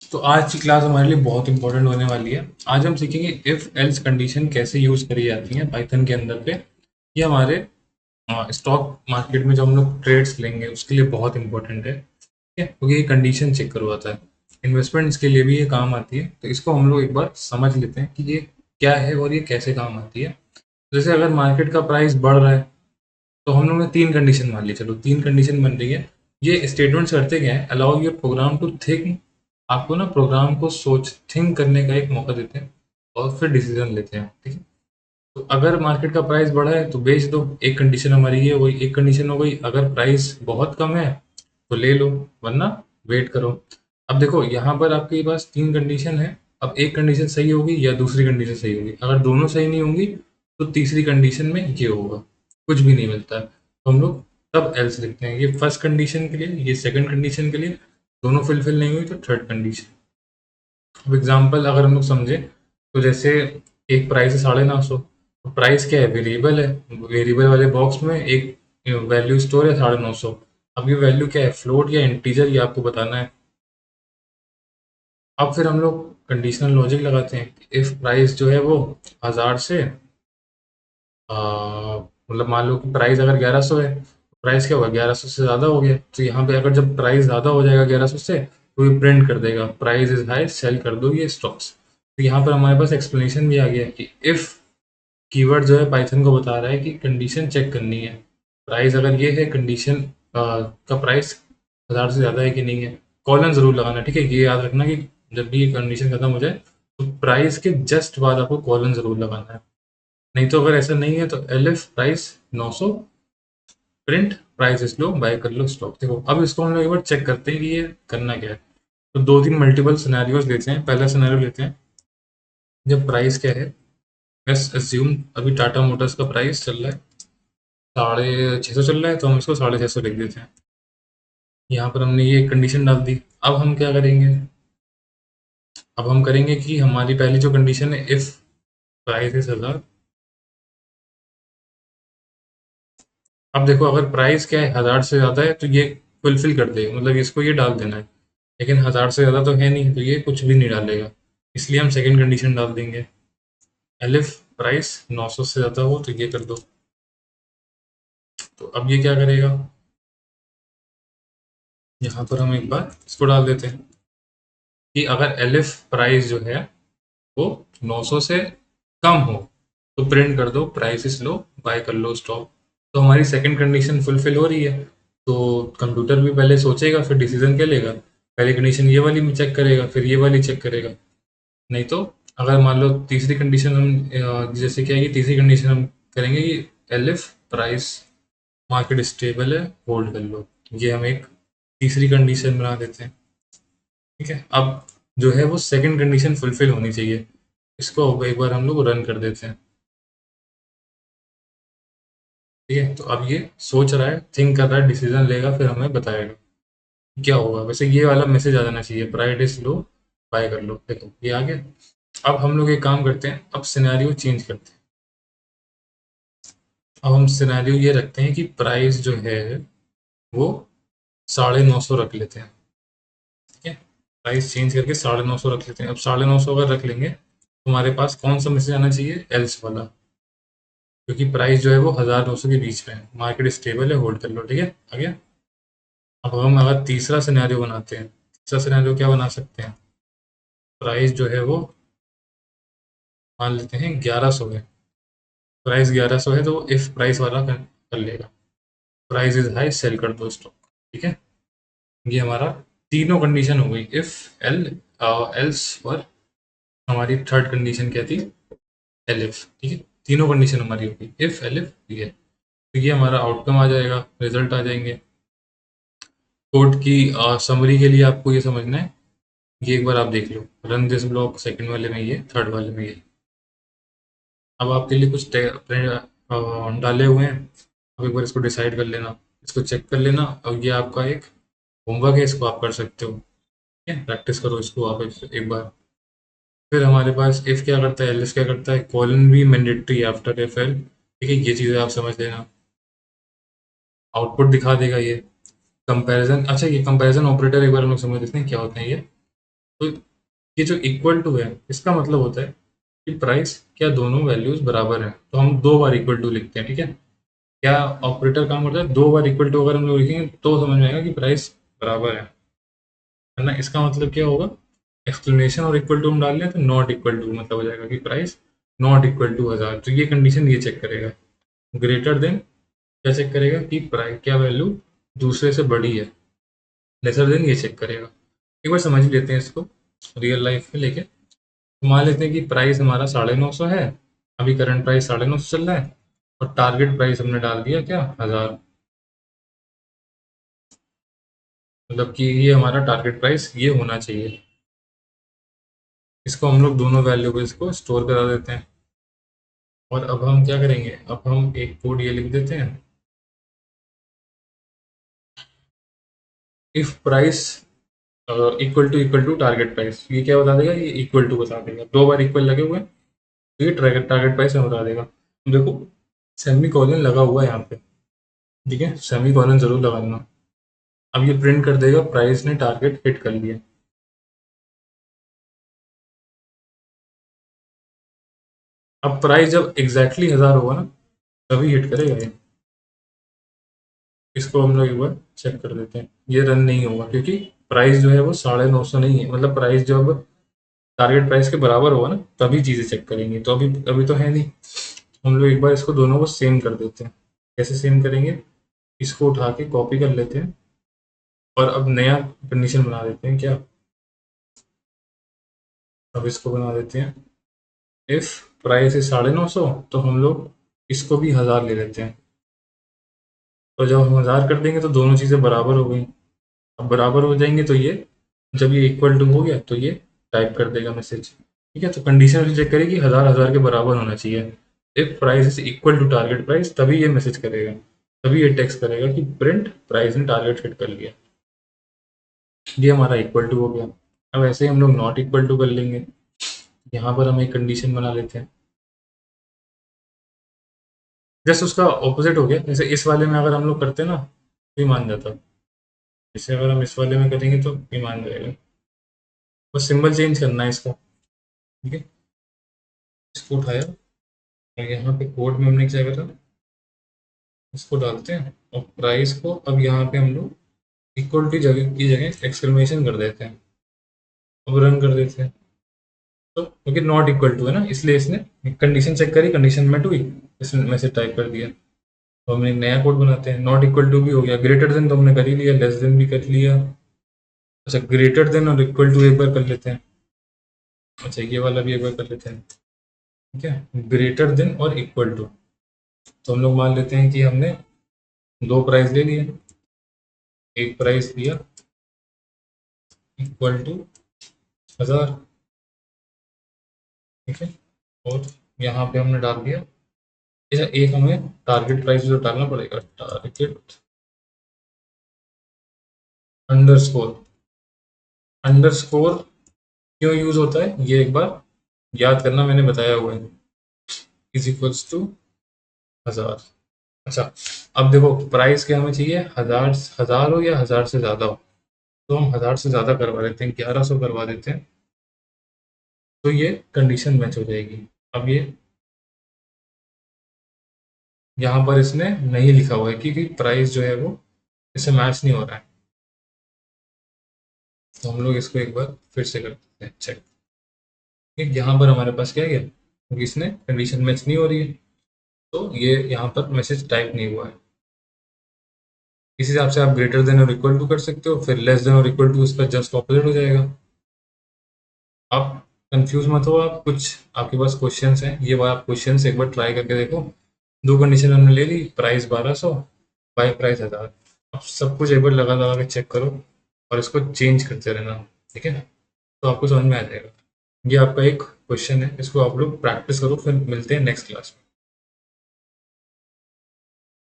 तो आज की क्लास हमारे लिए बहुत इंपॉर्टेंट होने वाली है। आज हम सीखेंगे इफ एल्स कंडीशन कैसे यूज करी जाती है पाइथन के अंदर पे। ये हमारे स्टॉक मार्केट में जो हम लोग ट्रेड्स लेंगे उसके लिए बहुत इंपॉर्टेंट है, ठीक है, क्योंकि ये कंडीशन चेक करवाता है। इन्वेस्टमेंट्स के लिए भी ये काम आती है, तो इसको हम लोग एक बार समझ लेते हैं कि ये क्या है और ये कैसे काम आती है। जैसे अगर मार्केट का प्राइस बढ़ रहा है तो हम लोग ने तीन कंडीशन मान ली, चलो तीन कंडीशन बन रही है। ये स्टेटमेंट्स करते क्या है, allow your program to think. आपको ना प्रोग्राम को सोच थिंक करने का एक मौका देते हैं और फिर डिसीजन लेते हैं, ठीक है। तो अगर मार्केट का प्राइस बढ़ा है तो बेच दो, एक कंडीशन हमारी ये हो गई, एक कंडीशन हो गई अगर प्राइस बहुत कम है तो ले लो, वरना वेट करो। अब देखो यहाँ पर आपके पास तीन कंडीशन है। अब एक कंडीशन सही होगी या दूसरी कंडीशन सही होगी, अगर दोनों सही नहीं होंगी तो तीसरी कंडीशन में ये होगा, कुछ भी नहीं मिलता है तो हम लोग तब एल्स लिखते हैं। ये फर्स्ट कंडीशन के लिए, ये सेकंड कंडीशन के लिए, दोनों फुलफिल नहीं हुई तो थर्ड कंडीशन। अब एग्जाम्पल अगर हम लोग समझे तो जैसे एक प्राइस है 950, तो प्राइस क्या है, वेरिएबल है। वेरिएबल वाले बॉक्स में एक वैल्यू स्टोर है 950। अब ये वैल्यू क्या है, फ्लोट या इंटीजर, ये आपको बताना है। अब फिर हम लोग कंडीशनल लॉजिक लगाते हैं। इफ प्राइस जो है वो 1000 से मतलब मान लो कि प्राइस अगर 1100 है, प्राइस क्या होगा, 1100 से ज़्यादा हो गया, तो यहाँ पे अगर जब प्राइस ज़्यादा हो जाएगा 1100 से तो ये प्रिंट कर देगा प्राइस इज हाई, सेल कर दो ये स्टॉक्स। तो यहाँ पर हमारे पास एक्सप्लेनेशन भी आ गया कि इफ कीवर्ड जो है पाइथन को बता रहा है कि कंडीशन चेक करनी है। प्राइस अगर ये है, कंडीशन का प्राइस 1000 से ज़्यादा है कि नहीं है, कॉलन ज़रूर लगाना, ठीक है। ये याद रखना कि जब भी ये कंडीशन खत्म हो जाए तो प्राइस के जस्ट बाद आपको कॉलन ज़रूर लगाना है। नहीं तो अगर ऐसा नहीं है तो elif price 900, print price is low, buy कर लो स्टॉक। देखो अब इसको हम लोग एक बार चेक करते हैं कि ये करना क्या है। तो दो तीन मल्टीपल सिनेरियोज लेते हैं। पहला सिनेरियो लेते हैं जब प्राइस क्या है, लेट्स अज्यूम अभी टाटा मोटर्स का प्राइस चल रहा है 650 चल रहा है, तो हम इसको 650 लिख देते हैं। यहाँ पर हमने ये कंडीशन डाल दी। अब हम क्या करेंगे, अब हम करेंगे कि हमारी पहली जो कंडीशन है, इफ प्राइस इज 1000। अब देखो अगर प्राइस क्या है, 1000 से ज़्यादा है तो ये फुलफिल कर देगा, मतलब इसको ये डाल देना है। लेकिन 1000 से ज़्यादा तो है नहीं, तो ये कुछ भी नहीं डालेगा। इसलिए हम सेकंड कंडीशन डाल देंगे, एलिफ प्राइस 900 से ज़्यादा हो तो ये कर दो। तो अब ये क्या करेगा, यहाँ पर हम एक बार इसको डाल देते हैं कि अगर एलिफ प्राइस जो है वो 900 से कम हो तो प्रिंट कर दो प्राइस इज लो, बाय कर लो स्टॉक। तो हमारी सेकंड कंडीशन फुलफिल हो रही है। तो कंप्यूटर भी पहले सोचेगा फिर डिसीजन क्या लेगा, पहली कंडीशन ये वाली में चेक करेगा फिर ये वाली चेक करेगा। नहीं तो अगर मान लो तीसरी कंडीशन हम जैसे क्या है कि तीसरी कंडीशन हम करेंगे कि एलिफ प्राइस मार्केट स्टेबल है, होल्ड कर लो। ये हम एक तीसरी कंडीशन बना देते हैं, ठीक है। अब जो है वो सेकंड कंडीशन फुलफिल होनी चाहिए। इसको अब एक बार हम लोग रन कर देते हैं, ठीक है। तो अब ये सोच रहा है, थिंक कर रहा है, डिसीजन लेगा फिर हमें बताएगा क्या होगा। वैसे ये वाला मैसेज आ जाना चाहिए, प्राइस इज लो, बाय कर लो। देखो ये आ गया। अब हम लोग एक काम करते हैं, अब सिनेरियो चेंज करते हैं। अब हम सिनेरियो ये रखते हैं कि प्राइस जो है वो 950 रख लेते हैं, ठीक है। प्राइस चेंज करके 950 रख लेते हैं। अब 950 अगर रख लेंगे तो हमारे पास कौन सा मैसेज आना चाहिए, एल्स वाला, क्योंकि प्राइस जो है वो 1000-900 के बीच में है, मार्केट स्टेबल है, होल्ड कर लो, ठीक है। आ गया। अब हम अगर तीसरा सिनेरियो बनाते हैं, तीसरा सिनेरियो क्या बना सकते हैं, प्राइस जो है वो मान लेते हैं 1100 है। प्राइस 1100 है तो इफ प्राइस वाला कर लेगा, प्राइस इज हाई, सेल कर दो स्टॉक, ठीक है। ये हमारा तीनों कंडीशन हो गई, इफ एल एल्स। और हमारी थर्ड कंडीशन क्या थी, एलिफ, ठीक है। तीनों कंडीशन हमारी होगी इफ एलिफ ये। तो ये हमारा आउटकम आ जाएगा, रिजल्ट आ जाएंगे। कोड की समरी के लिए आपको ये समझना है, ये एक बार आप देख लो, रन दिस ब्लॉक सेकंड वाले में ये, थर्ड वाले में ये। अब आपके लिए कुछ डाले हुए हैं, अब एक बार इसको डिसाइड कर लेना, इसको चेक कर लेना। और ये आपका एक होमवर्क है, इसको आप कर सकते हो, ठीक है। प्रैक्टिस करो इसको आप एक बार। फिर हमारे पास इफ क्या करता है, एलिफ क्या करता है, कॉलन भी मैंडेटरी आफ्टर इफ एल, ठीक है। ये चीज़ें आप समझ लेना। आउटपुट दिखा देगा ये कंपैरिजन। अच्छा ये कंपैरिजन ऑपरेटर एक बार हम लोग समझ लेते हैं क्या होते हैं ये। तो ये जो इक्वल टू है इसका मतलब होता है कि प्राइस क्या दोनों वैल्यूज बराबर है, तो हम दो बार इक्वल टू लिखते हैं। ठीक है, क्या ऑपरेटर काम करता है, दो बार इक्वल टू अगर हम लोग लिखेंगे तो समझ में आएगा कि प्राइस बराबर है ना। इसका मतलब क्या होगा, एक्सक्लेमेशन और इक्वल टू हम डाल लें तो नॉट इक्वल टू मतलब हो जाएगा कि प्राइस नॉट इक्वल टू 1000। तो ये कंडीशन ये चेक करेगा। ग्रेटर देन क्या चेक करेगा कि प्राइस क्या वैल्यू दूसरे से बड़ी है। लेसर देन ये चेक करेगा। एक बार समझ लेते हैं इसको रियल लाइफ में लेके। मान लेते हैं कि प्राइस हमारा 950 है, अभी करंट प्राइस 950 चल रहा है, और टारगेट प्राइस हमने डाल दिया क्या 1000। मतलब कि ये हमारा टारगेट प्राइस ये होना चाहिए। इसको हम लोग दोनों वैल्यूबल्स को स्टोर करा देते हैं। और अब हम क्या करेंगे, अब हम एक कोड ये लिख देते हैं, if price equal to target price. ये क्या बता देगा, ये इक्वल टू बता देगा, दो बार इक्वल लगे हुए हैं तो ये टारगेट प्राइस में बता देगा। देखो सेमी कॉलन लगा हुआ है यहाँ पे, ठीक है, सेमी कॉलन जरूर लगाना। अब ये प्रिंट कर देगा प्राइस ने टारगेट हिट कर लिया। अब प्राइस जब एग्जैक्टली 1000 होगा ना तभी हिट करेगा ये। इसको हम लोग एक बार चेक कर देते हैं, ये रन नहीं होगा क्योंकि प्राइस जो है वो 950 नहीं है। मतलब प्राइस जब टारगेट प्राइस के बराबर होगा ना तभी चीजें चेक करेंगी, तो अभी अभी तो है नहीं। हम लोग एक बार इसको दोनों को सेम कर देते हैं। कैसे सेम करेंगे, इसको उठा के कॉपी कर लेते हैं और अब नया कंडीशन बना देते हैं क्या। अब इसको बना देते हैं, इफ प्राइस है 950 तो हम लोग इसको भी 1000 ले लेते हैं। तो जब हम 1000 कर देंगे तो दोनों चीज़ें बराबर हो गई। अब बराबर हो जाएंगे तो ये जब ये इक्वल टू हो गया तो ये टाइप कर देगा मैसेज। ठीक है, तो कंडीशन चेक करेगी 1000 1000 के बराबर होना चाहिए। If price is equal to target price तभी ये मैसेज करेगा, तभी ये टेक्स्ट करेगा कि प्रिंट प्राइस ने टारगेट हिट कर लिया। ये हमारा इक्वल टू हो गया। अब ऐसे ही हम लोग नॉट इक्वल टू कर लेंगे। यहाँ पर हम एक कंडीशन बना लेते हैं, जैसे उसका ऑपोजिट हो गया। जैसे इस वाले में अगर हम लोग करते ना तो ये मान जाता, जैसे अगर हम इस वाले में करेंगे तो ये मान जाएगा। बस सिंबल चेंज करना है इसका। ठीक है, इसको उठाया और यहाँ पे कोड में हमने क्या करा, इसको डालते हैं और प्राइस को अब यहाँ पे हम लोग इक्वल टू जगह की जगह एक्सक्लेमेशन कर देते हैं। अब रन कर देते हैं तो क्योंकि नॉट इक्वल टू है ना इसलिए इसने कंडीशन चेक करी, कंडीशन में टू इसने मैसेज टाइप कर दिया। तो हम एक नया कोड बनाते हैं, नॉट इक्वल टू भी हो गया, ग्रेटर देन तो हमने कर ही लिया, लेस देन भी कर लिया। अच्छा ग्रेटर देन और इक्वल टू एक बार कर लेते हैं। अच्छा ये वाला भी एक बार कर लेते हैं। ठीक है, ग्रेटर देन और इक्वल टू। तो हम लोग मान लेते हैं कि हमने दो प्राइस ले लिए, एक प्राइस लिया इक्वल टू 1000। ठीक है, और यहाँ पे हमने डाल दिया। अच्छा एक हमें टारगेट प्राइस जो डालना पड़ेगा, टारगेट अंडरस्कोर। अंडरस्कोर क्यों यूज होता है ये एक बार याद करना, मैंने बताया हुआ है। Is equals to 1000। अच्छा अब देखो प्राइस क्या हमें चाहिए, 1000 1000 हो या 1000 से ज़्यादा हो। तो हम 1000 से ज़्यादा करवा देते हैं, 1100 करवा देते हैं, तो ये कंडीशन मैच हो जाएगी। अब ये यहाँ पर इसने नहीं लिखा हुआ है क्योंकि प्राइस जो है वो इससे मैच नहीं हो रहा है। तो हम लोग इसको एक बार फिर से करते हैं चेक। यहाँ पर हमारे पास क्या है, क्योंकि इसने कंडीशन मैच नहीं हो रही है तो ये यहाँ पर मैसेज टाइप नहीं हुआ है। इस हिसाब से आप ग्रेटर देन और इक्वल टू कर सकते हो, फिर लेस देन और इक्वल टू इसका जस्ट ऑपोजिट हो जाएगा। आप कंफ्यूज मत हो, आप कुछ आपके पास क्वेश्चंस हैं ये आप क्वेश्चंस एक बार ट्राई करके देखो। दो कंडीशन हमने ले ली, प्राइस 1200 बाय प्राइस 1000। अब सब कुछ एक बार लगा लगा के चेक करो और इसको चेंज करते रहना। ठीक है, तो आपको समझ में आ जाएगा। ये आपका एक क्वेश्चन है, इसको आप लोग प्रैक्टिस करो, फिर मिलते हैं नेक्स्ट क्लास में।